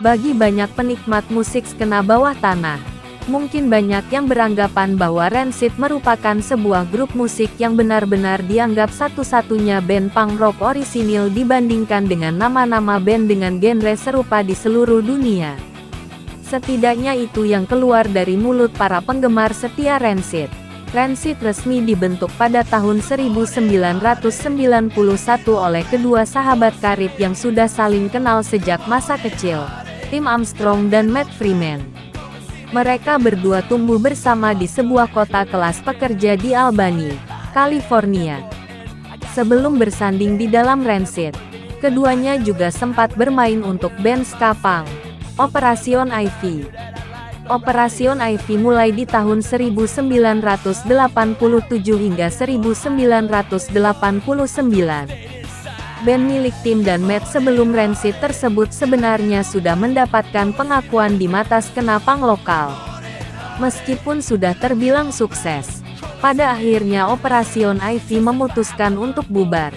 Bagi banyak penikmat musik skena bawah tanah, mungkin banyak yang beranggapan bahwa Rancid merupakan sebuah grup musik yang benar-benar dianggap satu-satunya band punk rock orisinil dibandingkan dengan nama-nama band dengan genre serupa di seluruh dunia. Setidaknya itu yang keluar dari mulut para penggemar setia Rancid. Rancid resmi dibentuk pada tahun 1991 oleh kedua sahabat karib yang sudah saling kenal sejak masa kecil, Tim Armstrong dan Matt Freeman. Mereka berdua tumbuh bersama di sebuah kota kelas pekerja di Albany, California. Sebelum bersanding di dalam Rancid, keduanya juga sempat bermain untuk band ska punk, Operation Ivy. Operation Ivy mulai di tahun 1987 hingga 1989. Band milik Tim dan Matt sebelum Rancid tersebut sebenarnya sudah mendapatkan pengakuan di mata skena punk lokal. Meskipun sudah terbilang sukses, pada akhirnya Operation Ivy memutuskan untuk bubar.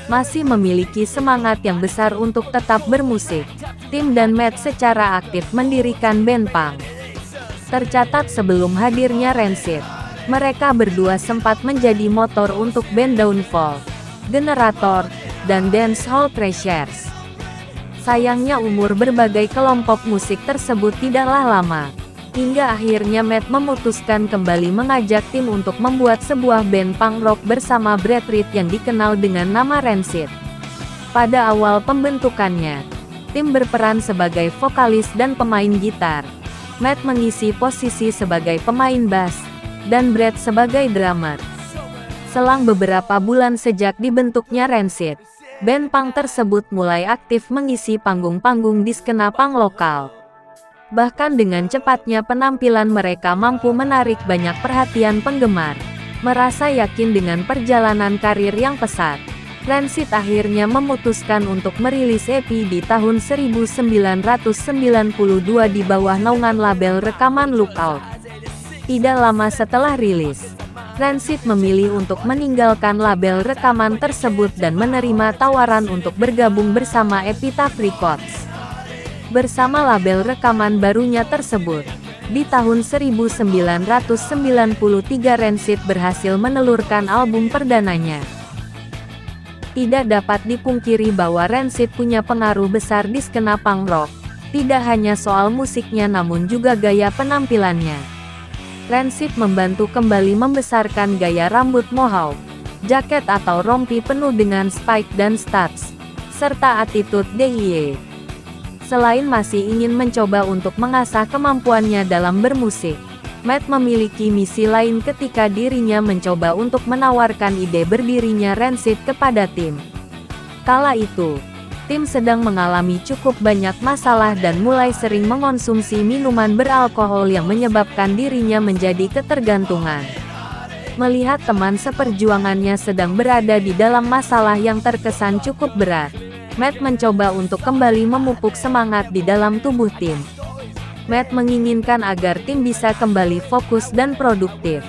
Masih memiliki semangat yang besar untuk tetap bermusik, Tim dan Matt secara aktif mendirikan band punk. Tercatat sebelum hadirnya Rancid, mereka berdua sempat menjadi motor untuk band Downfall, Generator, dan Dancehall Thrashers. Sayangnya umur berbagai kelompok musik tersebut tidaklah lama, hingga akhirnya Matt memutuskan kembali mengajak Tim untuk membuat sebuah band punk rock bersama Brad Reed yang dikenal dengan nama Rancid. Pada awal pembentukannya, Tim berperan sebagai vokalis dan pemain gitar, Matt mengisi posisi sebagai pemain bass, dan Brad sebagai drummer. Selang beberapa bulan sejak dibentuknya Rancid, band punk tersebut mulai aktif mengisi panggung-panggung di skena punk lokal. Bahkan dengan cepatnya penampilan mereka mampu menarik banyak perhatian penggemar. Merasa yakin dengan perjalanan karir yang pesat, Rancid akhirnya memutuskan untuk merilis EP di tahun 1992 di bawah naungan label rekaman Lookout. Tidak lama setelah rilis, Rancid memilih untuk meninggalkan label rekaman tersebut dan menerima tawaran untuk bergabung bersama Epitaph Records. Bersama label rekaman barunya tersebut, di tahun 1993 Rancid berhasil menelurkan album perdananya. Tidak dapat dipungkiri bahwa Rancid punya pengaruh besar di skena punk rock, tidak hanya soal musiknya namun juga gaya penampilannya. Rancid membantu kembali membesarkan gaya rambut mohawk, jaket atau rompi penuh dengan spike dan studs, serta attitude DIY. Selain masih ingin mencoba untuk mengasah kemampuannya dalam bermusik, Matt memiliki misi lain ketika dirinya mencoba untuk menawarkan ide berdirinya Rancid kepada Tim. Kala itu, Tim sedang mengalami cukup banyak masalah dan mulai sering mengonsumsi minuman beralkohol yang menyebabkan dirinya menjadi ketergantungan. Melihat teman seperjuangannya sedang berada di dalam masalah yang terkesan cukup berat, Matt mencoba untuk kembali memupuk semangat di dalam tubuh Tim. Matt menginginkan agar Tim bisa kembali fokus dan produktif.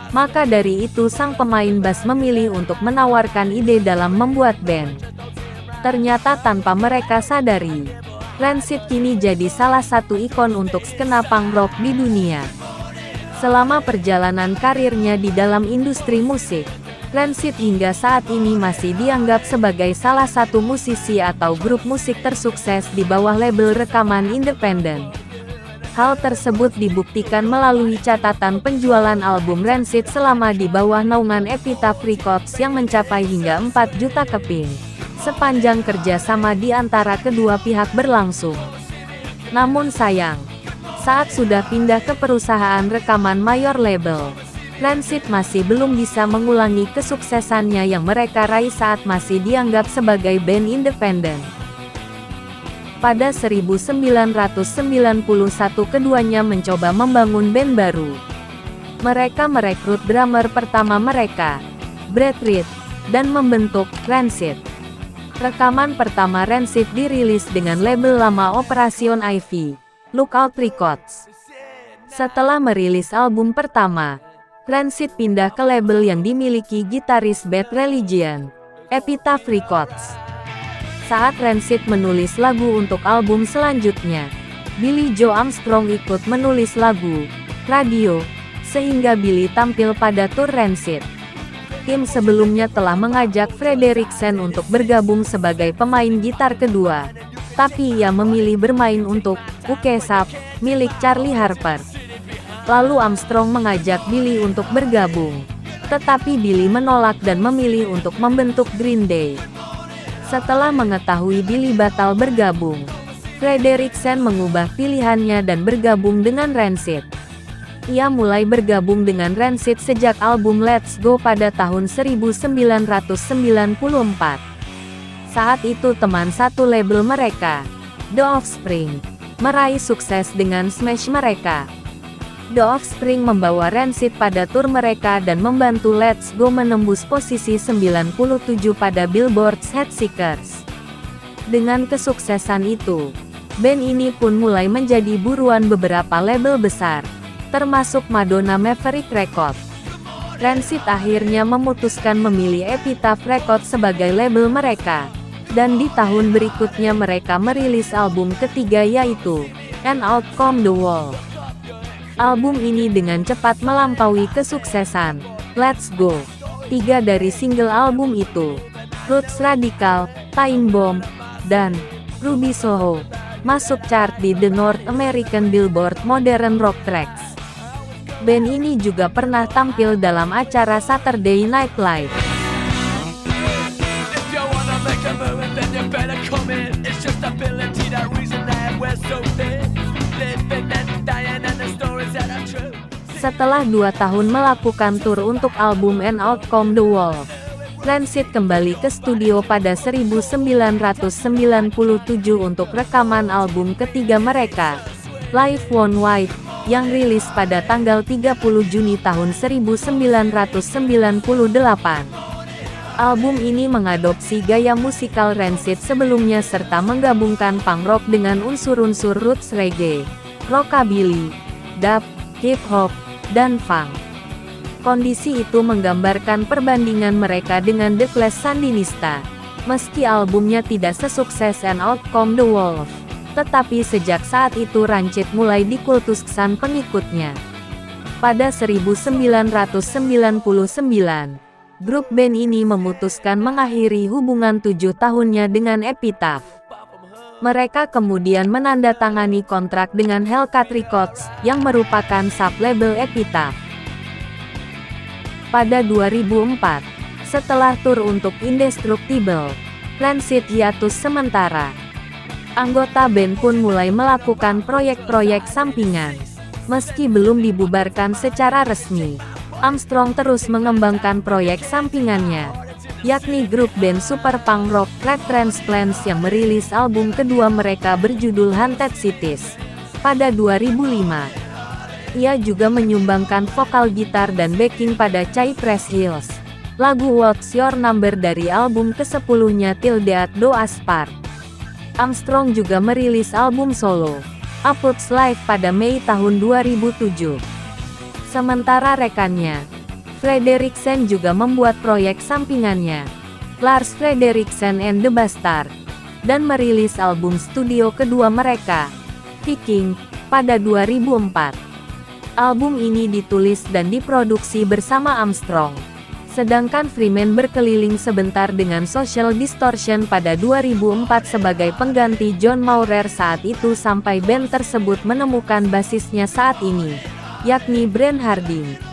Maka dari itu sang pemain bass memilih untuk menawarkan ide dalam membuat band. Ternyata tanpa mereka sadari, Rancid kini jadi salah satu ikon untuk skena punk rock di dunia. Selama perjalanan karirnya di dalam industri musik, Rancid hingga saat ini masih dianggap sebagai salah satu musisi atau grup musik tersukses di bawah label rekaman independen. Hal tersebut dibuktikan melalui catatan penjualan album Rancid selama di bawah naungan Epitaph Records yang mencapai hingga 4 juta keping, sepanjang kerjasama di antara kedua pihak berlangsung. Namun sayang, saat sudah pindah ke perusahaan rekaman mayor label, Rancid masih belum bisa mengulangi kesuksesannya yang mereka raih saat masih dianggap sebagai band independen. Pada 1991 keduanya mencoba membangun band baru. Mereka merekrut drummer pertama mereka, Brad Reed, dan membentuk Rancid. Rekaman pertama Rancid dirilis dengan label lama Operation Ivy, Lookout Records. Setelah merilis album pertama, Rancid pindah ke label yang dimiliki gitaris Bad Religion, Epitaph Records. Saat Rancid menulis lagu untuk album selanjutnya, Billie Joe Armstrong ikut menulis lagu Radio, sehingga Billie tampil pada tur Rancid. Tim sebelumnya telah mengajak Frederiksen untuk bergabung sebagai pemain gitar kedua, tapi ia memilih bermain untuk Uke Sap, milik Charlie Harper. Lalu Armstrong mengajak Billie untuk bergabung, tetapi Billie menolak dan memilih untuk membentuk Green Day. Setelah mengetahui Billie batal bergabung, Frederiksen mengubah pilihannya dan bergabung dengan Rancid. Ia mulai bergabung dengan Rancid sejak album Let's Go pada tahun 1994. Saat itu teman satu label mereka, The Offspring, meraih sukses dengan Smash mereka. The Offspring membawa Rancid pada tur mereka dan membantu Let's Go menembus posisi 97 pada Billboard's Heatseekers. Dengan kesuksesan itu, band ini pun mulai menjadi buruan beberapa label besar, termasuk Madonna Maverick Records. Rancid akhirnya memutuskan memilih Epitaph Records sebagai label mereka, dan di tahun berikutnya mereka merilis album ketiga yaitu And Out Come the Wall. Album ini dengan cepat melampaui kesuksesan Let's Go. 3 dari single album itu, Roots Radical, Time Bomb, dan Ruby Soho, masuk chart di The North American Billboard Modern Rock Tracks. Band ini juga pernah tampil dalam acara Saturday Night Live. Setelah 2 tahun melakukan tur untuk album And Out Come the Wall, Rancid kembali ke studio pada 1997 untuk rekaman album ketiga mereka, Life Won't Wait, yang rilis pada tanggal 30 Juni tahun 1998. Album ini mengadopsi gaya musikal Rancid sebelumnya serta menggabungkan punk rock dengan unsur-unsur roots reggae, rockabilly, dub, hip-hop, dan funk. Kondisi itu menggambarkan perbandingan mereka dengan The Clash Sandinista. Meski albumnya tidak sesukses And Out Come the Wolf, tetapi sejak saat itu Rancid mulai dikultuskan pengikutnya. Pada 1999, grup band ini memutuskan mengakhiri hubungan 7 tahunnya dengan Epitaph. Mereka kemudian menandatangani kontrak dengan Hellcat Records, yang merupakan sub-label Epitaph. Pada 2004, setelah tur untuk Indestructible, Rancid hiatus sementara. Anggota band pun mulai melakukan proyek-proyek sampingan. Meski belum dibubarkan secara resmi, Armstrong terus mengembangkan proyek sampingannya, yakni grup band super punk rock Red Transplants yang merilis album kedua mereka berjudul Haunted Cities pada 2005. Ia juga menyumbangkan vokal gitar dan backing pada Cypress Hills, lagu What's Your Number dari album ke-10-nya Till Death Do Us Part. Armstrong juga merilis album solo, Upwards Live pada Mei tahun 2007. Sementara rekannya, Frederiksen juga membuat proyek sampingannya, Lars Frederiksen and the Bastard, dan merilis album studio kedua mereka, Viking, pada 2004. Album ini ditulis dan diproduksi bersama Armstrong, sedangkan Freeman berkeliling sebentar dengan Social Distortion pada 2004 sebagai pengganti John Maurer saat itu sampai band tersebut menemukan basisnya saat ini, yakni Brian Harding.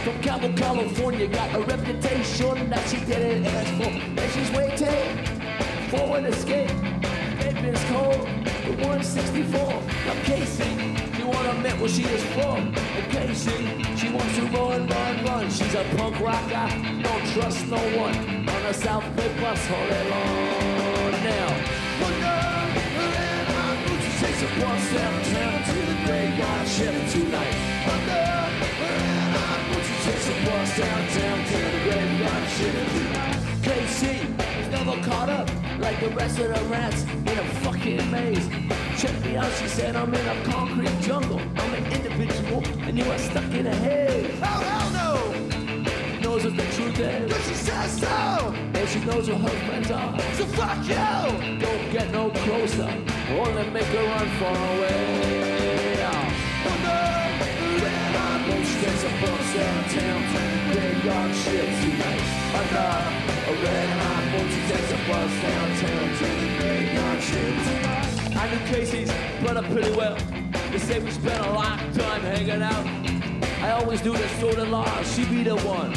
From Cabo, California, got a reputation that she didn't ask for. And she's waiting for an escape. Baby's cold, the 164. Now Casey, you wanna admit what she is from? And Casey, she wants to run, run, run. She's a punk rocker, don't trust no one. On a South Bay bus, hold it on now. like the rest of the rats in a fucking maze. Check me out, she said, I'm in a concrete jungle. I'm an individual, and you are stuck in a haze. Oh, hell no! Knows what the truth is. But she says so! And she knows who her friends are. So fuck you! Don't get no closer, only make her run far away. Oh no! Red hot motion takes a bus downtown. Graveyard shift tonight. Under a red hot motion takes a bus downtown to the graveyard shift tonight. I knew Casey's brother pretty well. They say we spent a lot of time hanging out. I always knew that Soda Law, she be the one.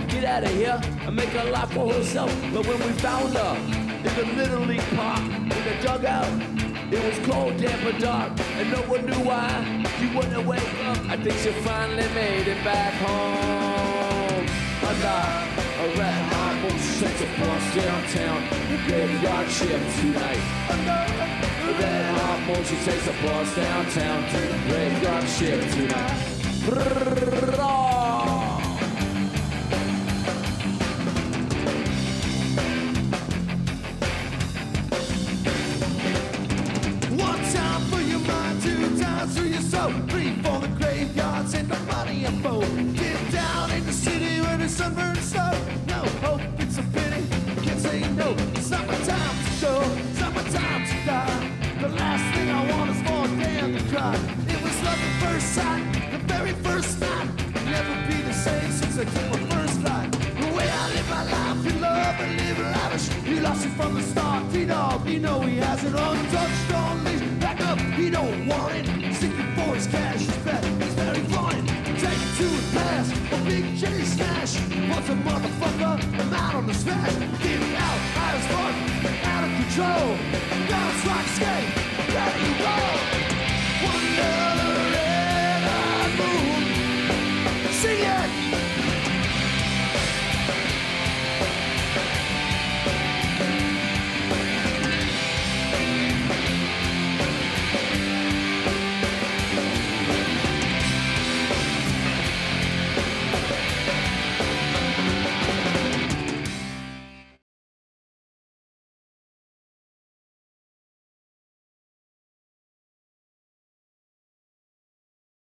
Get out of here and make a life for herself. But when we found her in the Little League Park, in the dugout, it was cold, damp, and dark, and no one knew why she wouldn't wake up. I think she finally made it back home. Under a red hot motion takes a bus downtown. The graveyard shift tonight. Under a red hot motion takes a bus downtown to the graveyard shift tonight. One time for your mind, two times for your soul, three for the graveyards and the money and foe. Get down in the city where the sunburned snow. No hope, it's a pity, can't say no. Summertime to show, summertime to die. The last thing I want is for a damn to cry. It was love at first sight, the very first night. Never be the same since I took my first flight. The way I live my life, in love and live lavish. You lost it from the start, T-Dog, you know he has it untouched on leash. Back up, he don't want it. Sticking for his cash, he's bad, he's very fine. Take it to his past, a big J smash. What's a motherfucker, I'm out on the smash. Get me out, high as fuck, out of control. Bounce, rock, skate, ready, roll.